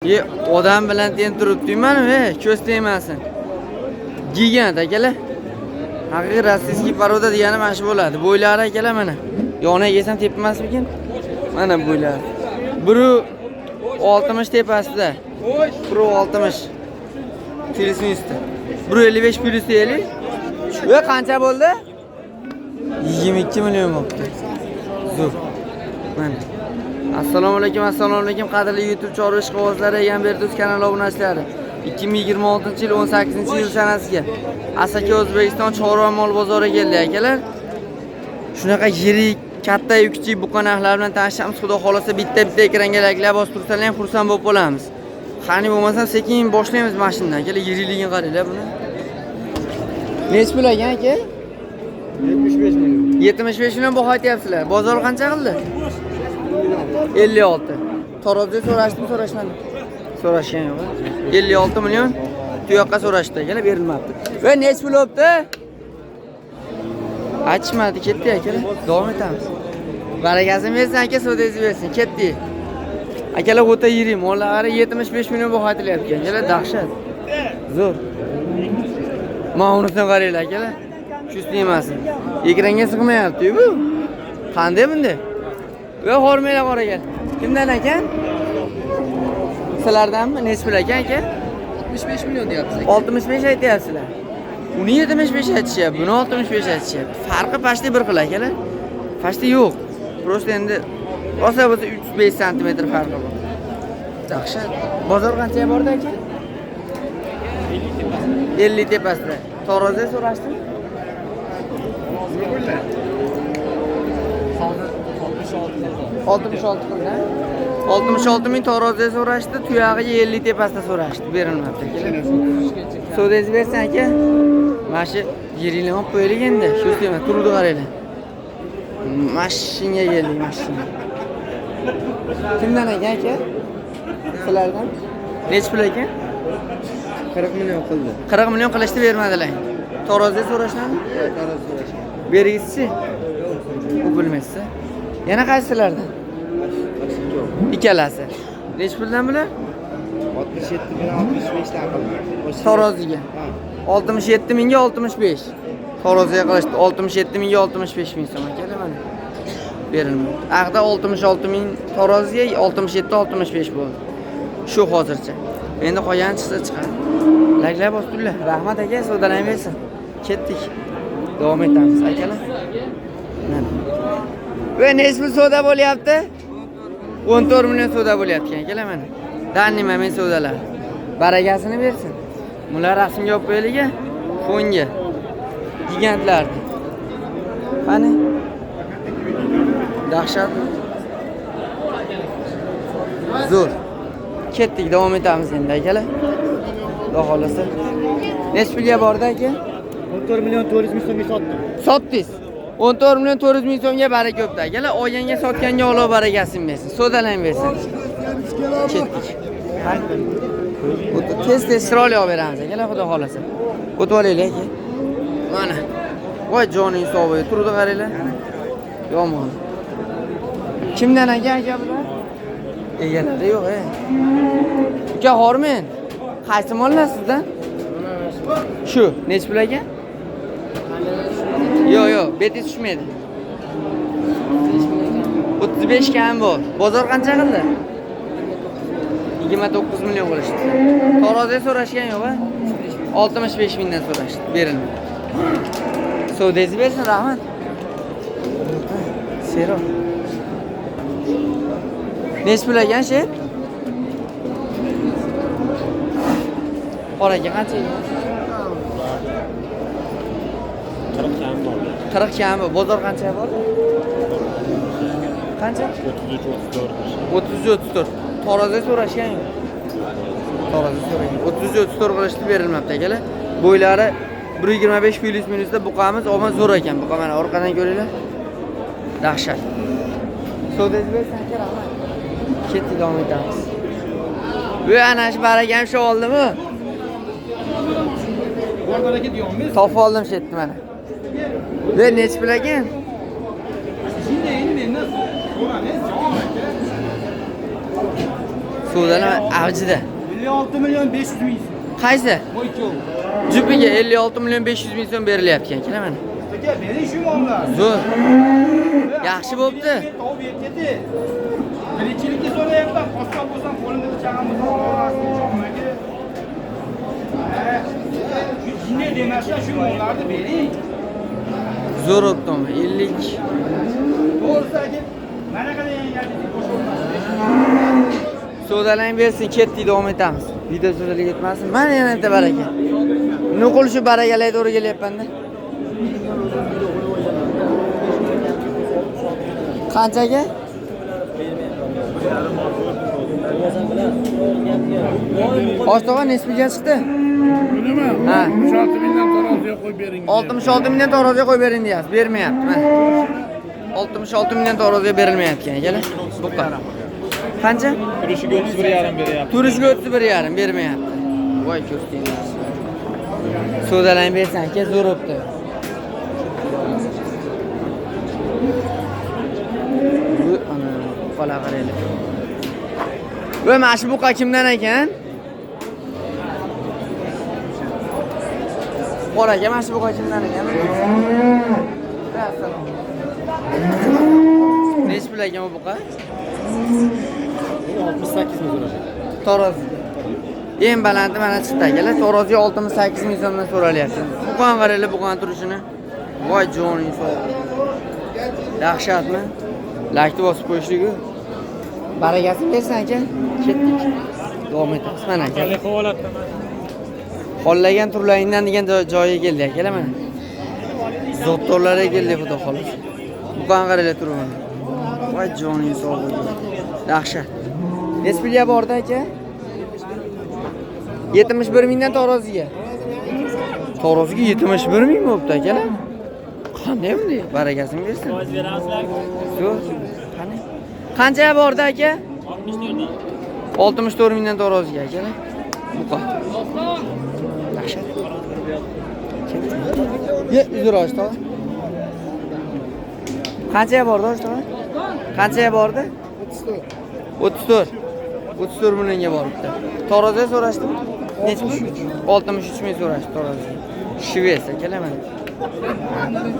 Ye odam bilan ten turibdingmi? Ko'z tegmasin. Gigant akalar. Haqiqiy rossiyskiy paroda degani mana shu bo'ladi. Bo'ylari akalar mana. Yoniga yesam tepmasmikin? Mana bo'ylari. Biri 60 tepasida. Biri 60. Filistin üstü. Biri 55 Filistin. Ve qancha bo'ldi? 22 million bo'ldi. Zo'r. Mana. Assalomu alaykum qadrli YouTube chorva ishqibozlari, Yanberdo'z kanali obunachilari. 2026-yil 18-yil sanasiga Asaka O'zbekiston chorva mol bozoriga keldi akalar. Shunaqa yirik, katta, kichik buqanaqlar bilan tanishamiz. Xudo xolasa bitta ekranga laklab bosib tursalar ham xursand bo'lib qolamiz. Qani bo'lmasa sekin boshlaymiz mashinadan. Akalar yirikligini qaranglar buni. Nech pul ekan aka? 75 million. 75 million baho aytyapsizlar. Bozor qancha qildi? 56. Tarozda so'rashdimi, so'rashmadi? So'rashgan yo'q. 56 million tuyoqqa so'rashdi akalar, berilmabdi. Va nech pul bo'pti? Aytishmadi, ketdi akalar. Davom etamiz. Barakasini bersin aka, so'dangizni bersin. Ketdi. Akalar o'ta yirik, mollari 75 million baho aytilyapti akalar, dahshat. Zo'r. Mana unisidan qaranglar akalar. Shu deymasin. Ekranga sig'mayapti-ku bu. Qanday bunda? Va hormanglar qora ekan. Kimdan ekan? Sizlardanmi? Nech pul ekan aka? 65 million deyapsiz. 65 aytyapsizlar. Uni 75 aytishyapti, buni 65 aytishyapti. Farqi pashti bir xil akalar. Pashti yo'q. Prosta endi rosa bo'lsa 305 sm farqi bor. Dahshat. Bozor qancha bordi aka? 50 tepasida. Tarozda so'rashdimi? 66 qildi. 66 ming tarozda so'rashdi, tuyog'iga 50 tepasida so'rashdi. Berilmabdi akalar. So'dangizni bersin aka. Mana shu yiringni olib qo'yaylik endi. Shu emas, turdi qaranglar. Mashinaga keldik, mashina. Kimdan ekan aka? Sizlardan? Nech pul ekan? 40 million qildi. 40 million qilishdi, bermadilar. Tarozda so'rashmadi? Taroz so'rashgan. Bergizchi. U bilmaysiz. Yana qaysilardan? Ikkalasi. Nech puldan bular? 67 million 65 dan qildi. Taroziga. 67 mingga 65. Taroziga qilishdi. 67 mingga 65 ming so'm akalar mana. Berilmadi. Aqda 66 ming taroziga 67 65 bo'ldi. Shu hozircha. Endi qolgan chiqsa chiqadi. Laklab bosdilar. Rahmat aka, savdolanib bersin. Ketdik. Davom etamiz akalar. Mana. Ve nech pul savdo bo'lyapti? 14 million savdo bo'lyapti akalar mana. Danima men savdolar. Barakasini bersin. Bular rasmga olib qo'yiliga, fonga. Gigantlarni. Qani? Dahshat. Zo'r. Ketdik, davom etamiz endi akalar. Xudo xolasa. Nech pulga bordi aka? 14 million 400 ming so'mga sotdim. Sotdingiz. 14 million 400 ming so'mga baraka o'pdi akalar. Olganga sotganga Alloh barakasini bersin. So'dalang bersin. Ketdik. Tez chiroyli olib beramiz akalar, xudo xolasa. O'tib olaylik aka. Mana. Voy joning sog'ib, turdi qaranglar. Yomon. Kimdan aka bular? Egalari yo'q, Uka hormen. Qaysi mollar sizdan? Shu, nech pul ekan? Yo'q, betingiz tushmaydi. 35 kam bor. Bozor qancha qildi? 29 million bo'lishdi. Tarozda so'rashgan yo'q-a? 65 mingdan so'rashdi. Berilmadi. Savdangizni bersin, rahmat. Sero. Nech pul ekan sher? Qoraga qancha ekan? 40 kam bor. 40 kam bor. Bozor qancha bor? Qancha? 33-34. Tarozda so'rashgan yo'q. Tarozda so'ragan. 33-34 qilishdi, berilmabdi akalar. Bo'ylari 1.25 plus minusda buqamiz, omon zo'r ekan. Buqa mana orqadan ko'ringlar. Dahshat. Savdangizni bersin aka, rahmat. Ketdik, davom etamiz. Bu ana shu barakam shu oldimi? Bor baraka deyapmiz. Topib oldim shu yerda mana. Ve nech pul ekan? Suvdalar avjida. 56 milyon 500 ming. Qaysi? Bu ikkovi. Jupiga 56 million 500 ming so'm berilyapti ekan, mana. Aka, bering shu mollar. Zo'r. Yaxshi bo'pti. Tavib ketdi. Birinchilikka so'rayapman. Qosqa bo'lsam qo'limda chaqam bo'lsa olasiz cho'magi. Shu jinni demasdan shu mollarni bering. Zo'r o'pdim. 50. To'g'risaki, mana qanday yangi qo'shilmas. Savdolang bersin, ketdik, davom etamiz. Video so'zlarga ketmasin. Mana yana bitta baraka. Nuqul shu barakalarga to'g'ri kelyapman-da. Qanchaga? Oshto'g'a nesbiga chiqdi? Nima? Ha. 66 mingdan taroziga qo'yib bering. 66 mingdan taroziga qo'yib bering deyapsiz. Bermayapti, mana. 66 mingdan taroziga berilmayapti ekan, akalar. Buqa. Qancha? Turishiga 31,5 beryapti. Turishiga 31,5 bermayapti. Voy ko'rstingiz. Savdolang bersan, aka, zo'r o'pdi. Bu ana qola qaraylik. Voy, mana shu buqa kimdan ekan? Qora aka, mana shu buqa kimdan ekan? Assalom. Nech pul ekan bu buqa? 68 ming so'rashadi. Tarozi. Eng balandi mana chiqdi akalar. Taroziga 68 ming so'mdan so'ralyapti. Buqani qaraylik, buqani turishini. Voy joning sog'. Yaxshatmi? Laykni bosib qo'yishlik-ku. Barakasini bersan aka. Ketdik. Davom etamiz mana aka. Xollagan turlaringdan degan joyiga keldik akalar mana. Zottorlarga keldik xudo xolos. Buqani qaraylik turibman. Voy joning sog' bo'ldi. Yaxshi. Nesbilya borda aka? 71 mingdan taroziga. Taroziga 71 ming bo'pti akalar. Qanday bunday? Barakasini bersin. Foiz beramizlar. Yo'q. Qani? Qancha bordi aka? 64 mingdan taroziga akalar. Buqa. Yaxshi. Ye, uzr ochdi. Qancha bordi ochdi? Qancha bordi? 34. 34 millionga boribdi. Taroziga so'rashdim. Necha pul? 63 ming so'rashdi taroziga. Shves akalar mana.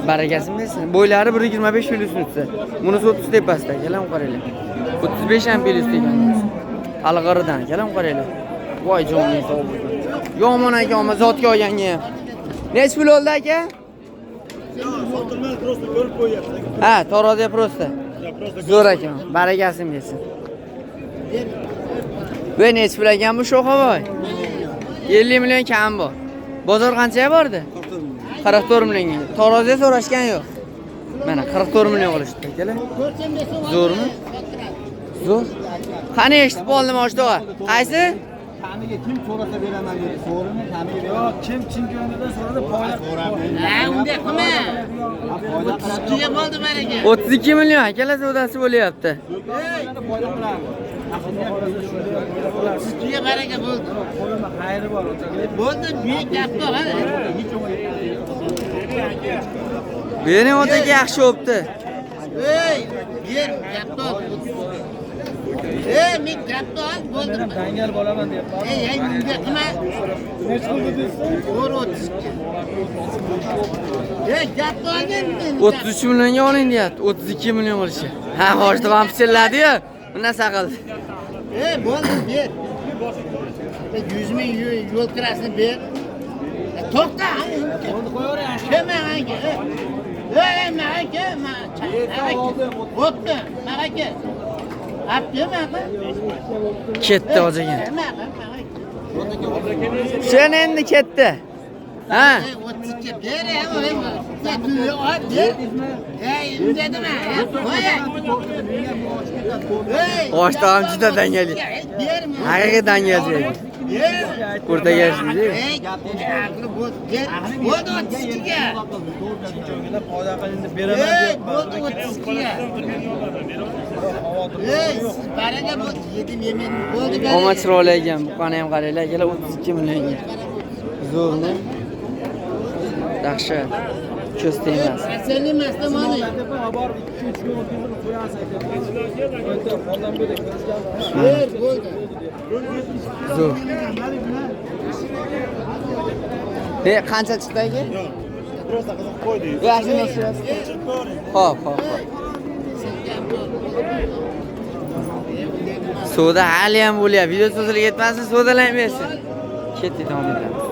Barakasini bersin. Bo'ylari 1.25 plus o'tsa. Bunisi 30 tepasida akalar, qaranglar. 35 ham plus ekan. Alg'aridan akalar, qaranglar. Voy joning sog' bo'lsin. Yomon aka, ammo zotga olganga ham. Necha pul oldi aka? Ha, taroziga prosta. Zo'r ekan. Barakasini bersin. Ve necha pul ekan bu sho'xavoy? 50 million kam bor. Bozor qanchaga bordi? 44 millionga. Taroziga so'rashgan yo'q. Mana 44 million qilishdi akalar. Zo'rmi? Zo'r. Qani eshitib qoldim oshto'g'a. Qaysi? Taniga kim so'rasa beraman dedi. So'rimi? Taniga yo'q, kim chempionidan so'radi, foyda so'radi. Ha, unday qilma. 32 ga bo'ldi baraka. 32 million akalar savdosi bo'lyapti. Foyda qiladi. 32 ga baraka bo'ldi. Qo'yma, xayri bor. Bo'ldi, buyuk gap bor, ha. Bering otaga yaxshi o'pdi. Ey, yer gap bor. Men gap bor, bo'ldi. Dangal bo'laman deyapman. Ey, unday qilma. Necha pul dedingiz? 32. Ey, gap bor men. 33 millionga oling deyapti. 32 million bo'lishi. Ha, oshto'g'a ham pichirladi-yu. Bundan saqildi. Ey, bo'ldi, ber. 100 ming yo'l kirasini ber. To'xta. Bo'ldi, qo'yaver. Kim anga? Ey, maka, bo'pti, maka. Aptimi, aka? Ketdi hojagan. Sen endi ketdi. Ha? 32 ber, ey, undadimi? Qo'y. Oshto'g'a ham juda dangal. Haqiqiy dangal. O'rtaga yashaydi. Ey, aqli bo'ldi. Bo'ldi 32 ga. Foyda qilindi beraman Ey, deyapman. bo'ldi 32 ga. Ey, baraka bo'ldi. Yedim yemen bo'ldi. Omad chiroyli ekan. Buqani ham qaranglar akalar, 32 millionga. Zo'rmi? Yaxshi. Ko'z tegmas. Sen emasda mana. Borib 2-3 kun o'tkazib qo'yasiz aka. Qo'ldan berdik. Ber, bo'ldi. Zo'r. Qancha chiqdi aka? Просто qiziq qo'ydi. Yaxshi narsa. Xo'p. Savdo hali ham bo'lyapti. Video so'zilib ketmasin, savdolanmaysin. Ketdi davom etamiz.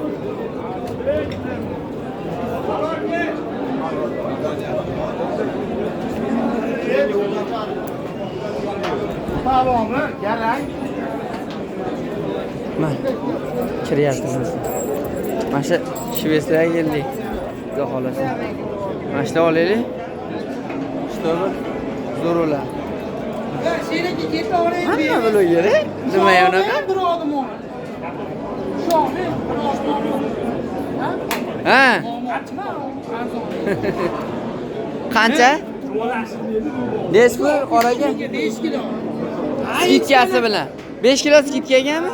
Tamommi? Garang. Mana kiryapti biz. Mana shu Shvetsiyaga keldik. Xudo xolasa. Mana shu olaylik. Shtobi zo'rlar. Seniki ketaveraymi? Hamma bloger, nima unaqa? Bir odim ol. Sho'mi? Ha? Qancha? Nechi pul qoraga? 5 kilo. Skitkasi bilan. 5 kilo skitkagami?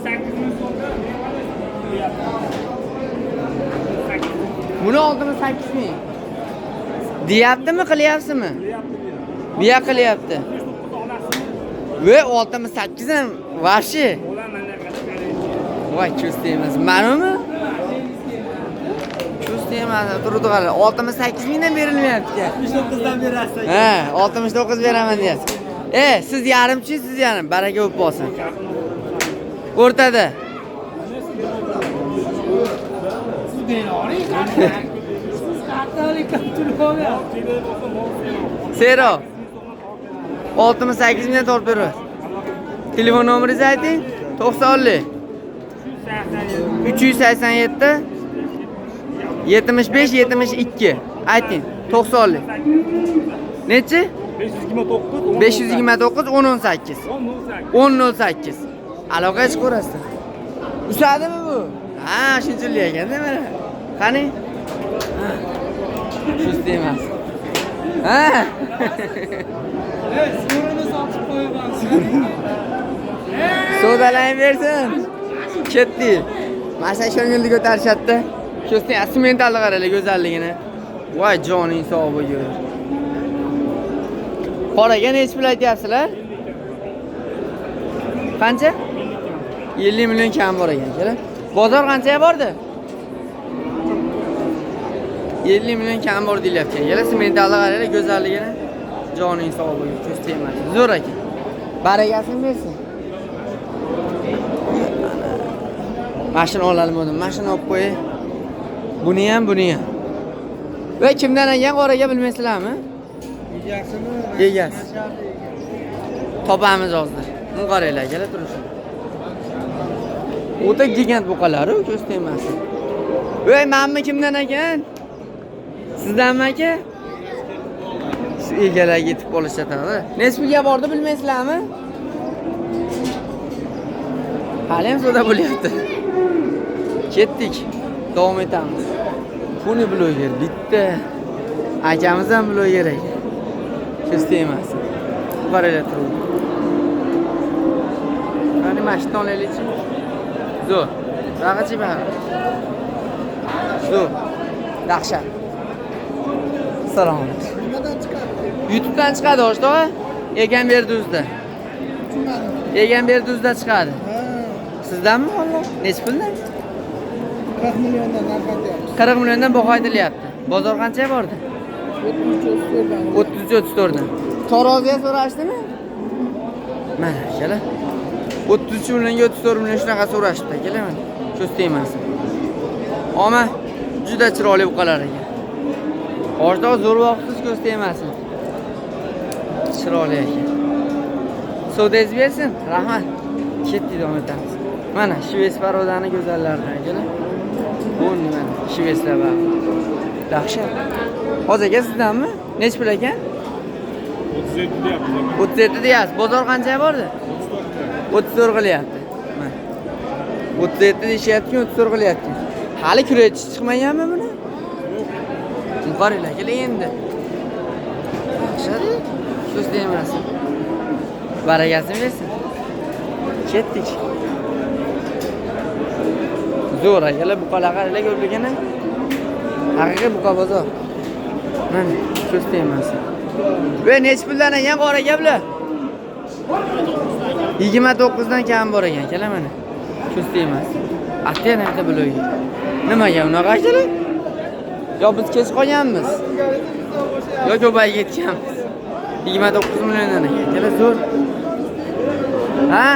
8 Buni oldimi 8 ming? Deyaptimi, qilyapsizmi? Biya qilyapti. Ve 68 ham vashi. Voy, cho'staymiz. Ma'lummi? Cho'staymiz. Turdi qara. 68 mingdan berilmayapti. 69 dan berasiz. Ha, 69 beraman deyapsiz. Siz yarimchi, siz yarim. Baraka bo'lib qolsin. O'rtada. Siz bering. Siz qattiqlik turib olyapsiz. Sero. 68 mingdan tortib berasiz. Telefon nomeringizni ayting. 90 387 75 72. Ayting. 90. Nechi? 529 1018. 1008. Aloqa chiqarasiz. Usadimi bu? Ha, shunchalik ekanda mana. Qani? Shu emas. Ha? So'rini sotib qo'yibsiz. Savdolayversin. Ketdi. Mana shu yilda ko'tarishadi. Sho'sni asmentalni qaranglar go'zalligini. Voy joning sog' bo'lgur. Qoraga nechi pul aytyapsizlar? Qancha? 50 million kam bor ekan, kelar. Bozor qanchaga bordi? 50 million kam bor deyilyapti. Kelar sementalni qaranglar go'zalligini. Joning sog' bo'lgur, ko'z tegmasin. Zo'r ekan. Barakasini bersin. Mashina olalım dedim. Mashina olib qo'y. Buni ham. Va kimdan olgan qoraga bilmaysizlarmi? Egasi. Topamiz hozir. Buni qaranglar, kela turishsin. O'ta gigant buqalari, ko'z tegmasin. Voy, menmi kimdan ekan? Sizdanmi aka? Shu egalarga yetib qolishadi. Nechi pulga bordi bilmaysizlarmi? Hali ham savdo bo'lyapti. Ketdik. Davom etamiz. Buni bloger bitta. Akamiz ham bloger ekan. Ko'z emas. Qaranglar turib. Qani mashina olaylikchi. Zo'r. Rag'achi bor. Zo'r. Dahshat. Salom alaykum. Nimadan chiqadi? YouTube'dan chiqadi o'shtoq. Egan Berduzda. Egan Berduzda chiqadi. Sizdanmi xolos? Nechi puldan? 40 milliondan narxatyapmiz. 40 milliondan baho aytilyapti. Bozor qanchaga bordi? 33-34 dan. Taroziga so'rashdimi? Mana, kela. 33 millionga 34 million shunaqa so'rashibdi, kela mana. Ko'z tegmasin. Ama juda chiroyli buqalar ekan. O'rtoq zo'r vaqtsiz ko'z tegmasin. Chiroyli ekan. Savdoyingiz bersin. Rahmat. Ketdik davom etamiz. Mana Shvets parodani go'zallaridan ekan. Bu nima? Shvetslar bor. Dahshat. Hozirga sizdanmi? Nech pul ekan? 37 deyapmiz. 37 deyapsiz. Bozor qanchaga bordi? 34 qilyapti. Mana. 37 deyishyapti, 34 qilyapti. Hali kuraychi chiqmaganmi buni? Qaranglar, keling endi. Dahshat. So'z deymasin. Barakasini bersin. Ketdik. Zo'r, akalar buqalar qaranglar ko'rligini. Haqiqiy buqa bozor. Mana, ko'z tegmasin. Ve nech puldan ekan qora gaplar? 29 dan kam bor ekan, kela mana. Cho'sti emas. Atyan bitta blogi. Nimaga unaqa aytadi? Yo biz kech qolganmiz. Yo ko'payib ketganmiz. 29 milliondan ekan. Kela zo'r. Ha?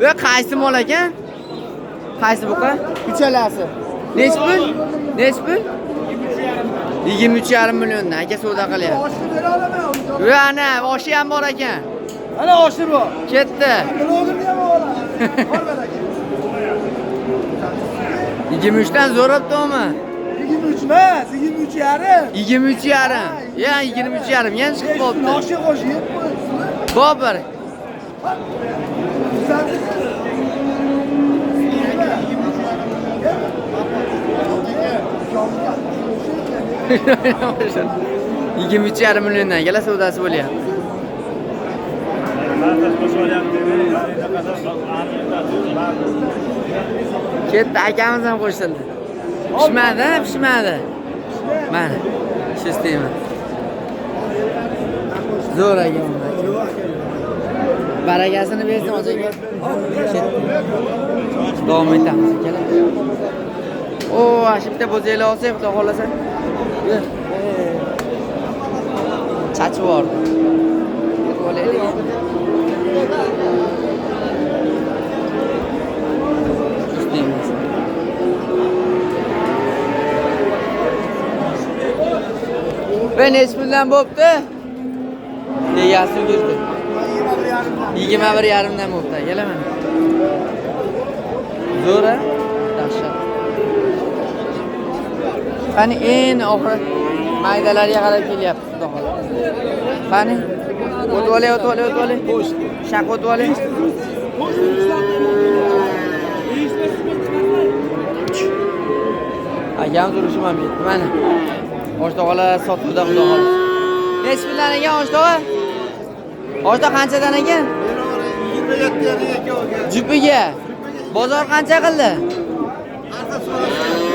Ve qaysi mol ekan? Qaysi buqa? Uchalasi. Nech pul? Nech pul? 23,5 milliondan aka savdo qilyapti. Oshni bera olaman. Ve ana, oshi ham bor ekan. Ana oshi bu. Ketdi. Blogerni ham olaman. Bor beraka. 23 dan zo'rabdimi? 23 emas, 23 yarim. 23,5. Ya 23,5 yana chiqib qoldi. Oshi qo'shib. Bobur. Yigirma uch yarim milliondan kela savdosi bo'lyapti. Ketdi, akamiz ham qo'shildi. Pishmadi, pishmadi. Mana, shu istayman. Zo'r ekan. Barakasini bersin o'ziga. Davom etamiz kela. O, ashibda bo'zaylar olsak, xudo xolasa. Chachi bor. Qo'laylik. İsteymiz. Ben esminden bo'pti. Degasi yurdi. 21,5dan bo'pti. Kelaman. Zo'r a? Dahshat. Qani en oxir maydalarga qarab kelyapti, xudo xolasa. Qani? O'tvoling. Shaq o'tvoling. Akam turishim ham yetdi. Mana. Oshtoqalar sotuvda, xudo xolasa. Nech puldan ekan oshtoqa? Oshtoq qanchadan ekan? 27 dan ekan. Jupiga. Bozor qancha qildi?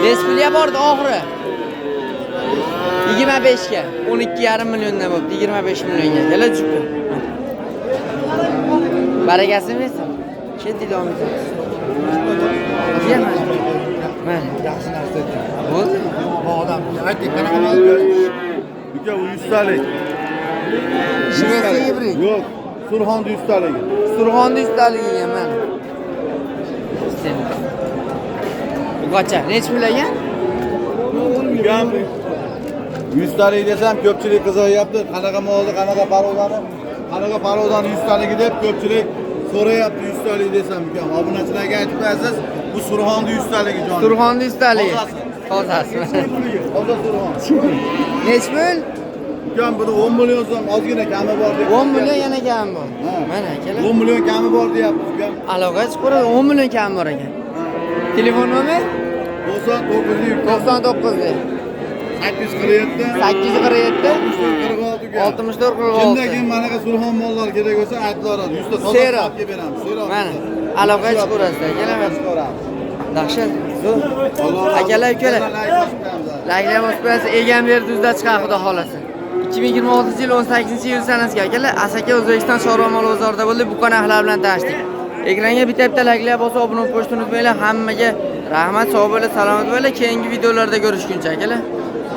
5 pulga bordi oxiri. 25 ga. 12,5 milliondan bo'pti. 25 millionga. Kela jupi. Barakasini bersin. Ketdi davom etamiz. Yema. Mana. Yaxshi narsa ekan. Bo'ldi. Bu odam aytdik, qanaqa mol ko'rish? Uka, u 100 talik. Shvetsiya gibrid. Yo'q, Surxonda 100 talik. Surxonda ustaligiga mana. Bu qancha? Nech pul ekan? Gam 100 talik desam ko'pchilik qiziqyapti. Qanaqa molni, qanaqa parodani 100 taligi deb ko'pchilik so'rayapti 100 talik desam ukam. Obunachilarga aytib qo'yasiz, bu Surxonda 100 taligi jonim. Surxonda ustaligi. Tozasi. Toza Surxon. Nech pul? Ukam buni 10 million so'm ozgina kami bor deb. 10 million yana kam bor. Ha. Mana akalar. 10 million kami bor deyapmiz ukam. Aloqa chiqib 10 million kam bor ekan. Telefon nomer 99 847 847 64 46. Kimda kim manaqa Surxon mollar kerak bo'lsa aytlaveradi. 100 ta toza Sero. olib beramiz. Sero. Mana aloqa chiqaverasizlar, kelaman. Dahshat. Zo'r. Akalar, ukalar. Layklar bosib egan berdi uzda chiqar xudo xolasa. 2026 yil 18-iyul sanasiga akalar Asaka O'zbekiston Chorva mol bozorida bo'ldi. Bu narxlar bilan tanishdik. Ekranga bitta layklar bosib obuna bo'lishni unutmanglar. Hammaga rahmat, sog' bo'linglar, salomat bo'linglar. Keyingi videolarda ko'rishguncha akalar.